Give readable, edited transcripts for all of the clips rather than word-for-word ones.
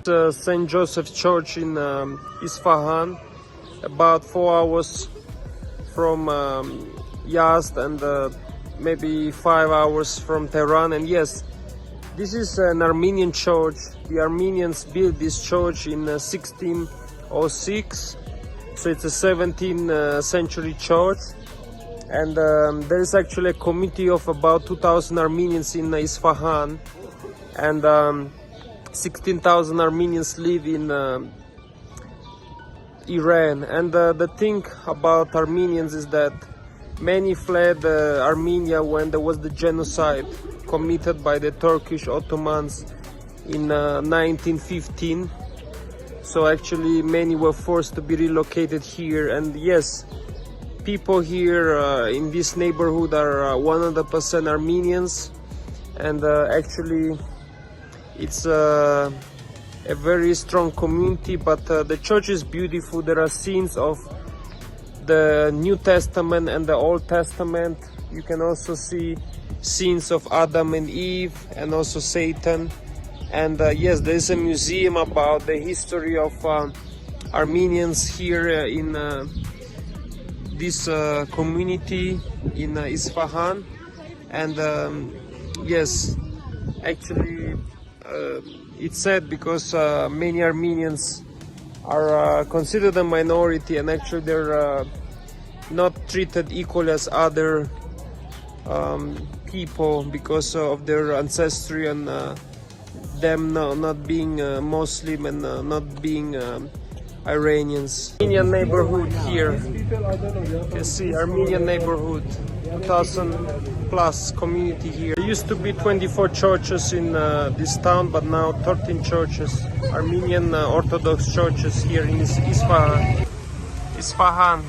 St. Joseph's Church in Isfahan, about 4 hours from Yazd and maybe 5 hours from Tehran. And yes, this is an Armenian church. The Armenians built this church in 1606, so it's a 17th century church. And there is actually a community of about 2,000 Armenians in Isfahan, and 16,000 Armenians live in Iran. And the thing about Armenians is that many fled Armenia when there was the genocide committed by the Turkish Ottomans in 1915. So actually many were forced to be relocated here. And yes, people here in this neighborhood are 100% Armenians, and actually it's a very strong community. But the church is beautiful. There are scenes of the New Testament and the Old Testament. You can also see scenes of Adam and Eve and also Satan. And yes, there is a museum about the history of Armenians here in this community in Isfahan. And yes, actually it's sad because many Armenians are considered a minority, and actually they're not treated equally as other people because of their ancestry and them not being Muslim and not being Iranians. Armenian neighborhood here. You can see Armenian neighborhood, 2,000 plus community here. There used to be 24 churches in this town, but now 13 churches, Armenian Orthodox churches here in Isfahan. Isfahan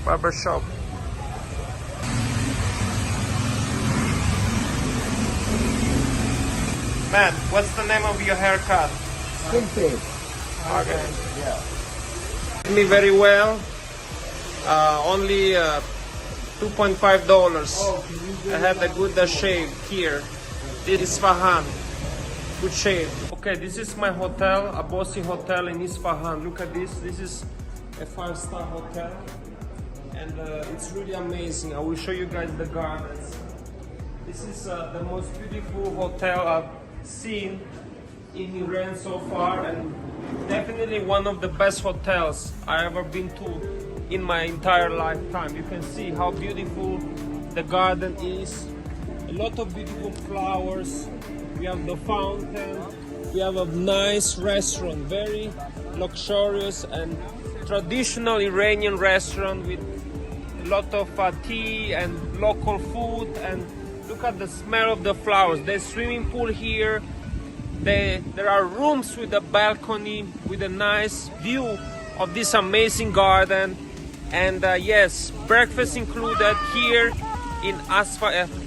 barber shop. Man, what's the name of your haircut? Simple. Okay. Yeah. Me very well. Only $2.5. I had a good shave here. This is Isfahan. Good shave. Okay, this is my hotel, Abbasi hotel in Isfahan. Look at this. This is a 5-star hotel, and it's really amazing. I will show you guys the gardens. This is the most beautiful hotel I've seen in Iran so far, and definitely one of the best hotels I ever been to in my entire lifetime. You can see how beautiful the garden is. A lot of beautiful flowers. We have the fountain. We have a nice restaurant, very luxurious and traditional Iranian restaurant with a lot of tea and local food. And look at the smell of the flowers. There's swimming pool here. There are rooms with a balcony with a nice view of this amazing garden. And yes, breakfast included here in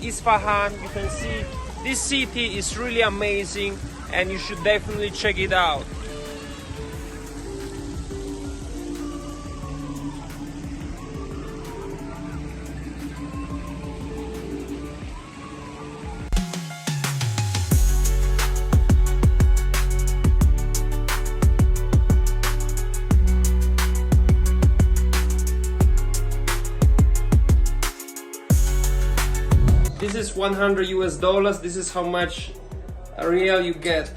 Isfahan. You can see this city is really amazing, and you should definitely check it out. This is 100 US dollars. This is how much a real you get.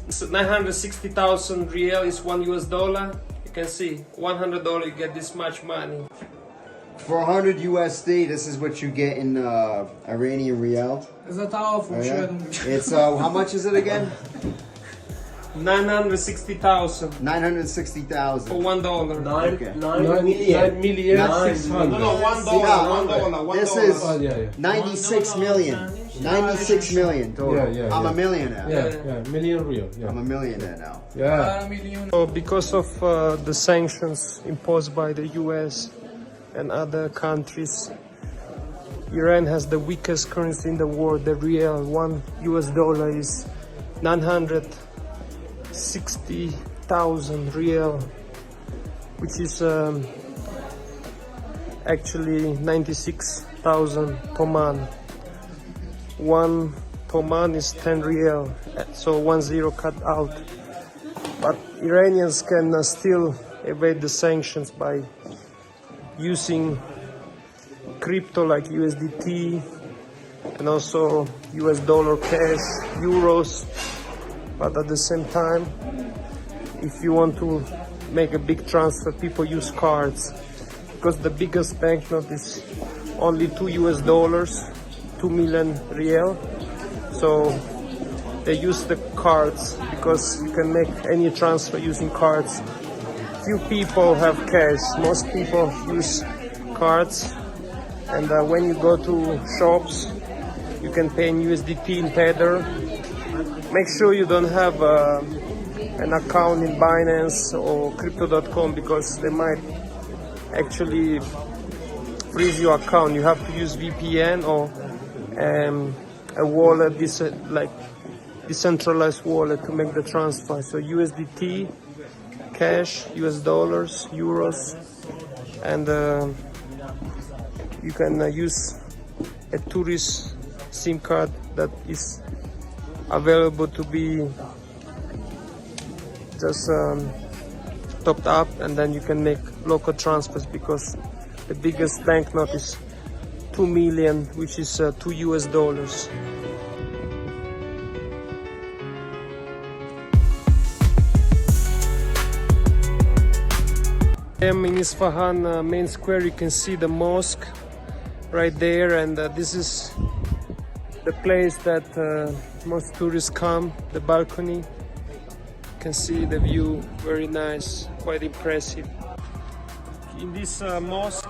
It's 960,000 real is 1 US dollar. You can see $100 you get this much money. For 100 USD, this is what you get in Iranian real. It's how much is it again? 960,000 960,000 for $1. Okay. 9 million 600. No, $1. This is 96 million. 96 million total. Yeah. I'm a millionaire. Yeah, million real. I'm a millionaire now. Yeah. So because of the sanctions imposed by the US and other countries, Iran has the weakest currency in the world. The real, $1 US is 960,000 real, which is actually 96,000 toman. 1 toman is 10 real, so 1 0 cut out. Iranians can still evade the sanctions by using crypto like USDT and also US dollar cash, euros, but at the same time, if you want to make a big transfer, people use cards because the biggest banknote is only $2, 2 million riel. So they use the cards because you can make any transfer using cards. Few people have cash, most people use cards. And when you go to shops, you can pay in USDT in Tether. Make sure you don't have an account in Binance or crypto.com because they might actually freeze your account. You have to use VPN or a wallet, like decentralized wallet to make the transfer. So USDT, cash, US dollars, euros, and you can use a tourist SIM card that is available to be just topped up, and then you can make local transfers because the biggest banknote is 2 million, which is $2 US. I'm in Isfahan main square. You can see the mosque right there, and this is the place that most tourists come, the balcony. You can see the view, very nice, quite impressive. In this mosque,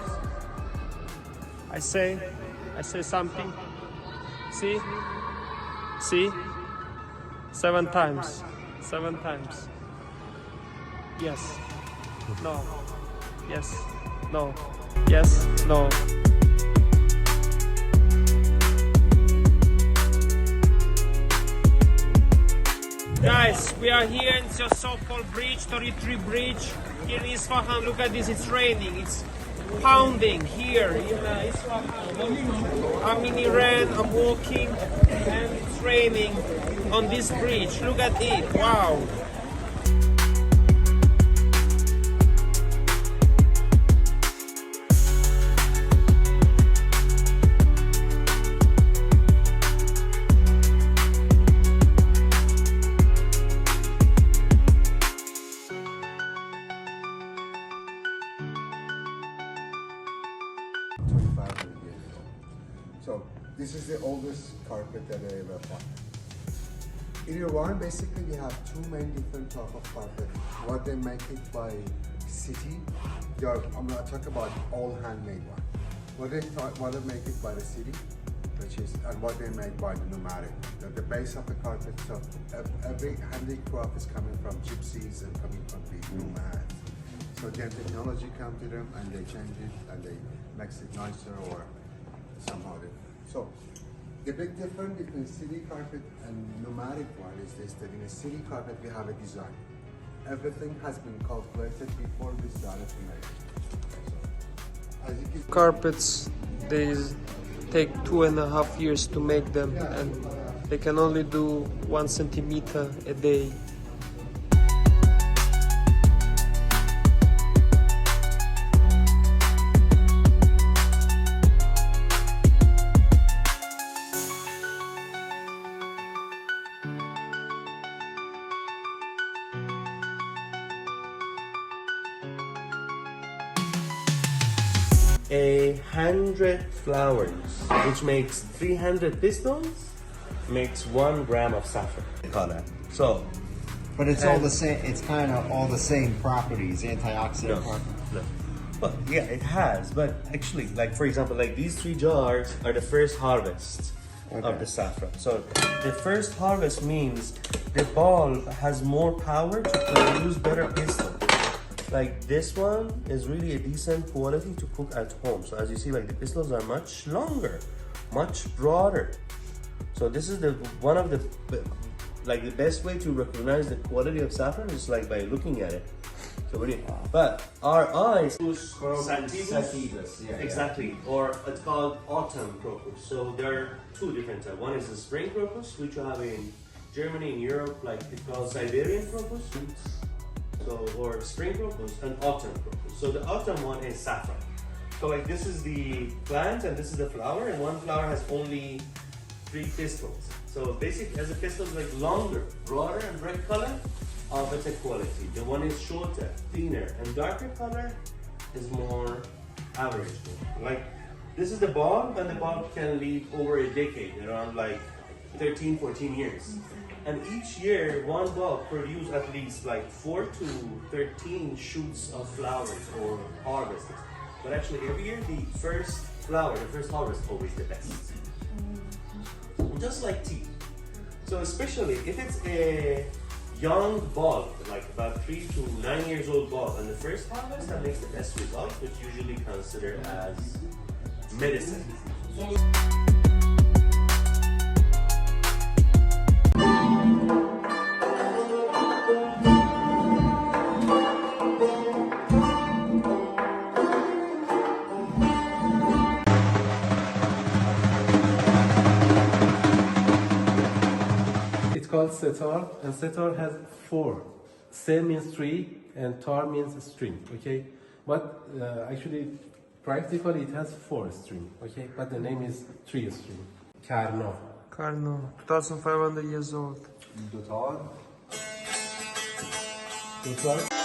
I say something. See? 7 times. 7 times. Yes. No. Yes. No. Yes. No. Guys, we are here in the so-called bridge, 33 bridge, here in Isfahan. Look at this, it's raining, it's pounding here in Isfahan. I'm in Iran, I'm walking, and it's raining on this bridge. Look at it, wow. So this is the oldest carpet that I ever found. In Iran, basically, we have two main different type of carpet. What they make it by city, I'm not talking about all handmade one. What they make it by the city, which is, and what they make by the nomadic. The base of the carpet. So every handicraft is coming from gypsies and coming from the nomads. So then technology comes to them and they change it and they makes it nicer or somehow. So the big difference between city carpet and nomadic one is this, that in a city carpet we have a design. Everything has been calculated before we started to make it. Carpets, they take 2.5 years to make them, and they can only do 1 centimeter a day. A 100 flowers, which makes 300 pistons, makes 1 gram of saffron. They call that. So, but it's all the same. It's kind of all the same properties, antioxidant properties. No. Well, yeah, it has, but actually, like for example, like these 3 jars are the first harvest of the saffron. So the first harvest means the bulb has more power to produce better pistons. Like this one is really a decent quality to cook at home. So as you see, like the pistons are much longer, much broader. So this is one of the best way to recognize the quality of saffron is like by looking at it. So but our eyes use sativus, exactly, or it's called autumn crocus. So there are 2 different types. One is the spring crocus, which you have in Germany, in Europe, like it's called Siberian crocus. So, or spring crocus and autumn crocus. So the autumn one is saffron. So like this is the plant and this is the flower, and one flower has only 3 pistils. So basically, as a pistil is like longer, broader, and red color, of its quality. The one is shorter, thinner, and darker color is more average. Like this is the bulb, and the bulb can live over a decade, around like 13, 14 years. And each year, one bulb produces at least like 4 to 13 shoots of flowers or harvests. But actually, every year, the first flower, the first harvest, is always the best. Just like tea. So especially if it's a young bulb, like about 3 to 9 years old bulb, and the first harvest, that makes the best result, which usually considered as medicine. It's called setar, and setar has 4. Se means tree, and tar means string. Okay, but actually, practically, it has 4 string. Okay, but the name is 3 string. Karno. Karno, 2500 years old. Dutar. Dutar.